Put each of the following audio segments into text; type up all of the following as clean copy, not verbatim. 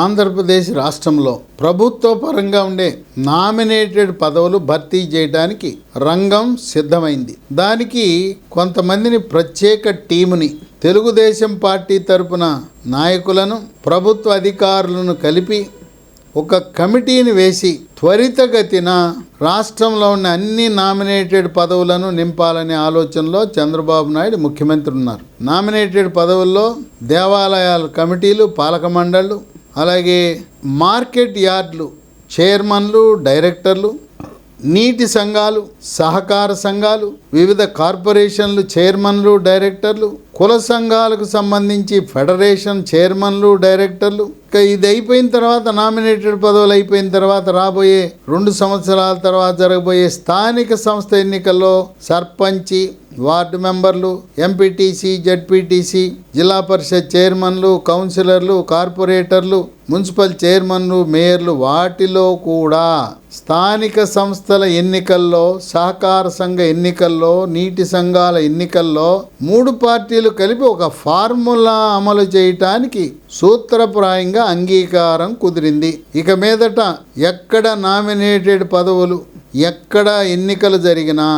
ఆంధ్రప్రదేశ్ రాష్ట్రంలో ప్రభుత్వ పరంగా ఉండే నామినేటెడ్ పదవులు భర్తీ చేయడానికి రంగం సిద్ధమైంది. దానికి కొంతమందిని ప్రత్యేక టీముని తెలుగుదేశం పార్టీ తరపున నాయకులను ప్రభుత్వ అధికారులను కలిపి ఒక కమిటీని వేసి త్వరితగతిన రాష్ట్రంలో ఉన్న అన్ని నామినేటెడ్ పదవులను నింపాలనే ఆలోచనలో చంద్రబాబు నాయుడు ముఖ్యమంత్రి ఉన్నారు. నామినేటెడ్ పదవుల్లో దేవాలయాల కమిటీలు, పాలక మండళ్ళు, అలాగే మార్కెట్ యార్డులు చైర్మన్లు, డైరెక్టర్లు, నీటి సంఘాలు, సహకార సంఘాలు, వివిధ కార్పొరేషన్లు చైర్మన్లు, డైరెక్టర్లు, కుల సంఘాలకు సంబంధించి ఫెడరేషన్ చైర్మన్లు, డైరెక్టర్లు. ఇక ఇది అయిపోయిన తర్వాత, నామినేటెడ్ పదవులు అయిపోయిన తర్వాత రాబోయే 2 సంవత్సరాల తర్వాత జరగబోయే స్థానిక సంస్థ ఎన్నికల్లో సర్పంచి, వార్డు మెంబర్లు, ఎంపీటీసీ, జడ్పీటీసీ, జిల్లా పరిషత్ చైర్మన్లు, కౌన్సిలర్లు, కార్పొరేటర్లు, మున్సిపల్ చైర్మన్లు, మేయర్లు, వాటిలో కూడా స్థానిక సంస్థల ఎన్నికల్లో, సహకార సంఘ ఎన్నికల్లో, నీటి సంఘాల ఎన్నికల్లో 3 పార్టీలు కలిపి ఒక ఫార్ములా అమలు చేయటానికి సూత్రప్రాయంగా అంగీకారం కుదిరింది. ఇక మీదట ఎక్కడ నామినేటెడ్ పదవులు, ఎక్కడ ఎన్నికలు జరిగినా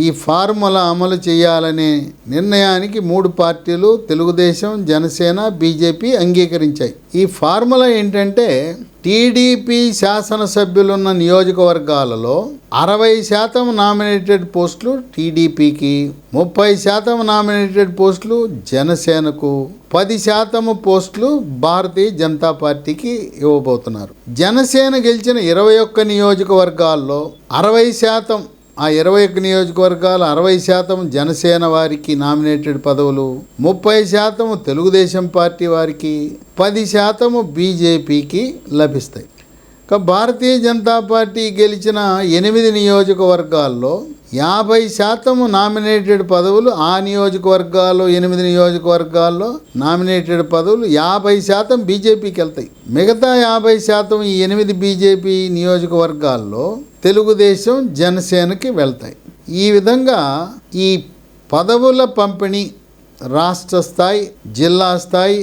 ఈ ఫార్ములా అమలు చేయాలనే నిర్ణయానికి 3 పార్టీలు తెలుగుదేశం, జనసేన, బీజేపీ అంగీకరించాయి. ఈ ఫార్ములా ఏంటంటే, టీడీపీ శాసనసభ్యులున్న నియోజకవర్గాలలో 60% నామినేటెడ్ పోస్టులు టీడీపీకి, 30% నామినేటెడ్ పోస్టులు జనసేనకు, 10% పోస్టులు భారతీయ జనతా పార్టీకి ఇవ్వబోతున్నారు. జనసేన గెలిచిన 21 నియోజకవర్గాల్లో 60%, ఆ 21 నియోజకవర్గాలు 60% జనసేన వారికి నామినేటెడ్ పదవులు, 30% తెలుగుదేశం పార్టీ వారికి, 10% బీజేపీకి లభిస్తాయి. భారతీయ జనతా పార్టీ గెలిచిన 8 నియోజకవర్గాల్లో 50% నామినేటెడ్ పదవులు, ఆ నియోజకవర్గాల్లో 8 నియోజకవర్గాల్లో నామినేటెడ్ పదవులు 50% బీజేపీకి వెళ్తాయి. మిగతా 50% ఈ 8 బీజేపీ నియోజకవర్గాల్లో తెలుగుదేశం, జనసేనకి వెళ్తాయి. ఈ విధంగా ఈ పదవుల పంపిణీ రాష్ట్ర స్థాయి, జిల్లా స్థాయి,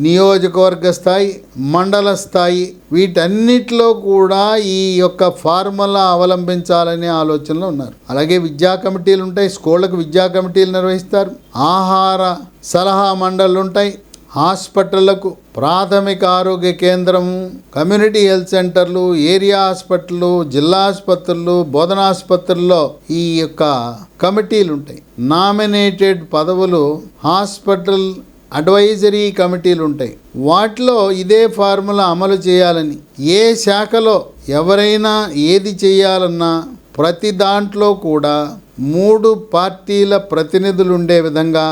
నియోజకవర్గ స్థాయి, మండల స్థాయి, వీటన్నిటిలో కూడా ఈ యొక్క ఫార్ములా అవలంబించాలనే ఆలోచనలో ఉన్నారు. అలాగే విద్యా కమిటీలు ఉంటాయి, స్కూళ్ళకు విద్యా కమిటీలు నిర్వహిస్తారు. ఆహార సలహా మండళ్ళు ఉంటాయి. హాస్పిటళ్లకు ప్రాథమిక ఆరోగ్య కేంద్రము, కమ్యూనిటీ హెల్త్ సెంటర్లు, ఏరియా హాస్పిటళ్ళు, జిల్లా ఆసుపత్రులు, బోధనాసుపత్రుల్లో ఈ యొక్క కమిటీలు ఉంటాయి. నామినేటెడ్ పదవులు హాస్పిటల్ అడ్వైజరీ కమిటీలు ఉంటాయి. వాటిలో ఇదే ఫార్ములా అమలు చేయాలని, ఏ శాఖలో ఎవరైనా ఏది చేయాలన్నా ప్రతి దాంట్లో కూడా 3 పార్టీల ప్రతినిధులు ఉండే విధంగా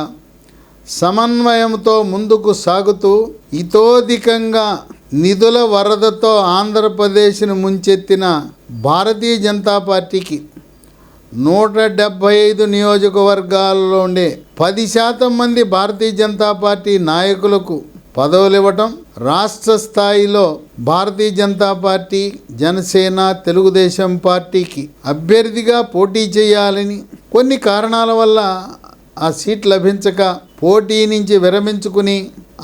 సమన్వయంతో ముందుకు సాగుతూ, ఇతోధికంగా నిధుల వరదతో ఆంధ్రప్రదేశ్ను ముంచెత్తిన భారతీయ జనతా పార్టీకి 175 నియోజకవర్గాల్లో ఉండే 10% మంది భారతీయ జనతా పార్టీ నాయకులకు పదవులు ఇవ్వటం, రాష్ట్ర స్థాయిలో భారతీయ జనతా పార్టీ, జనసేన, తెలుగుదేశం పార్టీకి అభ్యర్థిగా పోటీ చేయాలని, కొన్ని కారణాల వల్ల ఆ సీట్ లభించక పోటీ నుంచి విరమించుకుని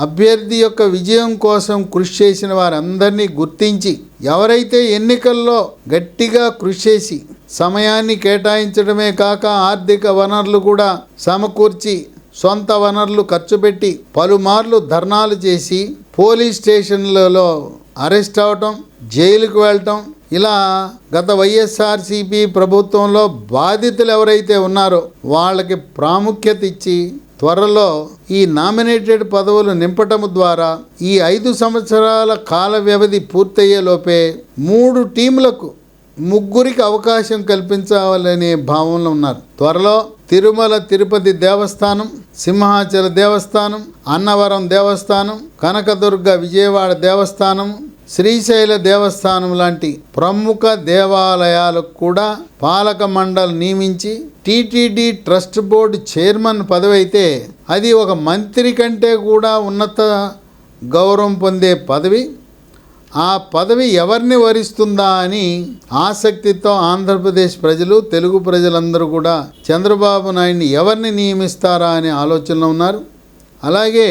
అభ్యర్థి యొక్క విజయం కోసం కృషి చేసిన వారందరినీ గుర్తించి, ఎవరైతే ఎన్నికల్లో గట్టిగా కృషి చేసి సమయాన్ని కేటాయించడమే కాక ఆర్థిక వనరులు కూడా సమకూర్చి, సొంత వనరులు ఖర్చు పెట్టి పలుమార్లు ధర్నాలు చేసి, పోలీస్ స్టేషన్లలో అరెస్ట్ అవటం, జైలుకు వెళ్ళటం, ఇలా గత వైఎస్ఆర్సీపీ ప్రభుత్వంలో బాధితులు ఎవరైతే ఉన్నారో వాళ్ళకి ప్రాముఖ్యత ఇచ్చి త్వరలో ఈ నామినేటెడ్ పదవులు నింపటం ద్వారా ఈ 5 సంవత్సరాల కాల వ్యవధి పూర్తయ్యేలోపే 3 టీంలకు 3 అవకాశం కల్పించాలనే భావనలో ఉన్నారు. త్వరలో తిరుమల తిరుపతి దేవస్థానం, సింహాచల దేవస్థానం, అన్నవరం దేవస్థానం, కనకదుర్గ విజయవాడ దేవస్థానం, శ్రీశైల దేవస్థానం లాంటి ప్రముఖ దేవాలయాలకు కూడా పాలక మండలి నియమించి, టీటీడీ ట్రస్ట్ బోర్డు చైర్మన్ పదవి అయితే అది ఒక మంత్రి కంటే కూడా ఉన్నత గౌరవం పొందే పదవి. ఆ పదవి ఎవరిని వరిస్తుందా అని ఆసక్తితో ఆంధ్రప్రదేశ్ ప్రజలు, తెలుగు ప్రజలందరూ కూడా చంద్రబాబు నాయుడిని ఎవరిని నియమిస్తారా అనే ఆలోచనలో ఉన్నారు. అలాగే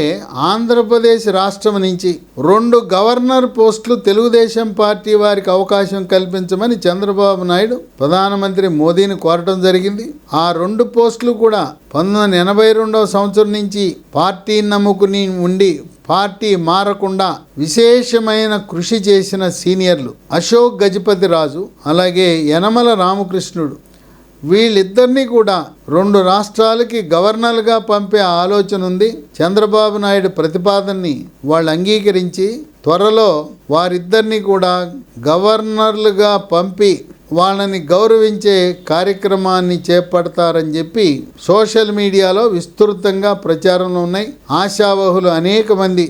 ఆంధ్రప్రదేశ్ రాష్ట్రం నుంచి 2 గవర్నర్ పోస్టులు తెలుగుదేశం పార్టీ వారికి అవకాశం కల్పించమని చంద్రబాబు నాయుడు ప్రధానమంత్రి మోదీని కోరటం జరిగింది. ఆ 2 పోస్టులు కూడా 1982 సంవత్సరం నుంచి పార్టీని నమ్ముకుని ఉండి పార్టీ మారకుండా విశేషమైన కృషి చేసిన సీనియర్లు అశోక్ గజపతి రాజు, అలాగే యనమల రామకృష్ణుడు. వీళ్ళిద్దరినీ కూడా 2 రాష్ట్రాలకి గవర్నర్గా పంపే ఆలోచన ఉంది. చంద్రబాబు నాయుడు ప్రతిపాదనని వాళ్ళు అంగీకరించి త్వరలో వారిద్దరినీ కూడా గవర్నర్లుగా పంపి వాళ్ళని గౌరవించే కార్యక్రమాన్ని చేపడతారని చెప్పి సోషల్ మీడియాలో విస్తృతంగా ప్రచారంలో ఉన్నాయి. ఆశావహులు అనేక మంది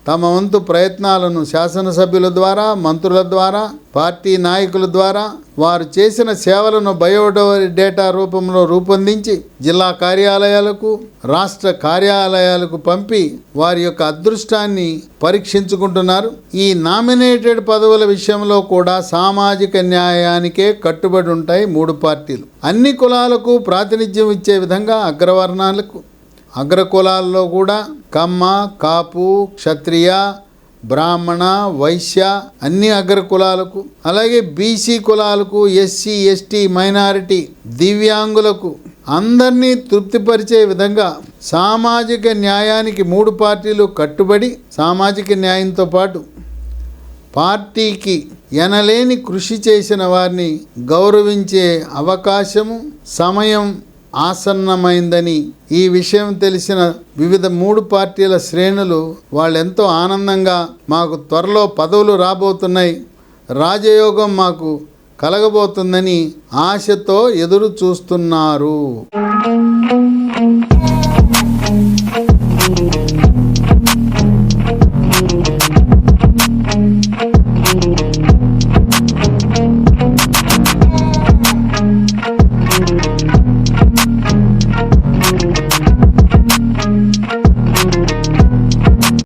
తమ వంతు ప్రయత్నాలను శాసనసభ్యుల ద్వారా, మంత్రుల ద్వారా, పార్టీ నాయకుల ద్వారా వారు చేసిన సేవలను బయోడేటా రూపంలో రూపొందించి జిల్లా కార్యాలయాలకు, రాష్ట్ర కార్యాలయాలకు పంపి వారి యొక్క అదృష్టాన్ని పరీక్షించుకుంటున్నారు. ఈ నామినేటెడ్ పదవుల విషయంలో కూడా సామాజిక న్యాయానికే కట్టుబడి ఉంటాయి 3 పార్టీలు. అన్ని కులాలకు ప్రాతినిధ్యం ఇచ్చే విధంగా అగ్రవర్ణాలకు, అగ్రకులాల్లో కూడా కమ్మ, కాపు, క్షత్రియ, బ్రాహ్మణ, వైశ్య అన్ని అగ్రకులాలకు, అలాగే బీసీ కులాలకు, ఎస్సీ, ఎస్టీ, మైనారిటీ, దివ్యాంగులకు అందరినీ తృప్తిపరిచే విధంగా సామాజిక న్యాయానికి 3 పార్టీలు కట్టుబడి సామాజిక న్యాయంతో పాటు పార్టీకి ఎనలేని కృషి చేసిన వారిని గౌరవించే అవకాశము, సమయం ఆసన్నమైందని ఈ విషయం తెలిసిన వివిధ 3 పార్టీల శ్రేణులు వాళ్ళెంతో ఆనందంగా మాకు త్వరలో పదవులు రాబోతున్నాయి, రాజయోగం మాకు కలగబోతుందని ఆశతో ఎదురు చూస్తున్నారు.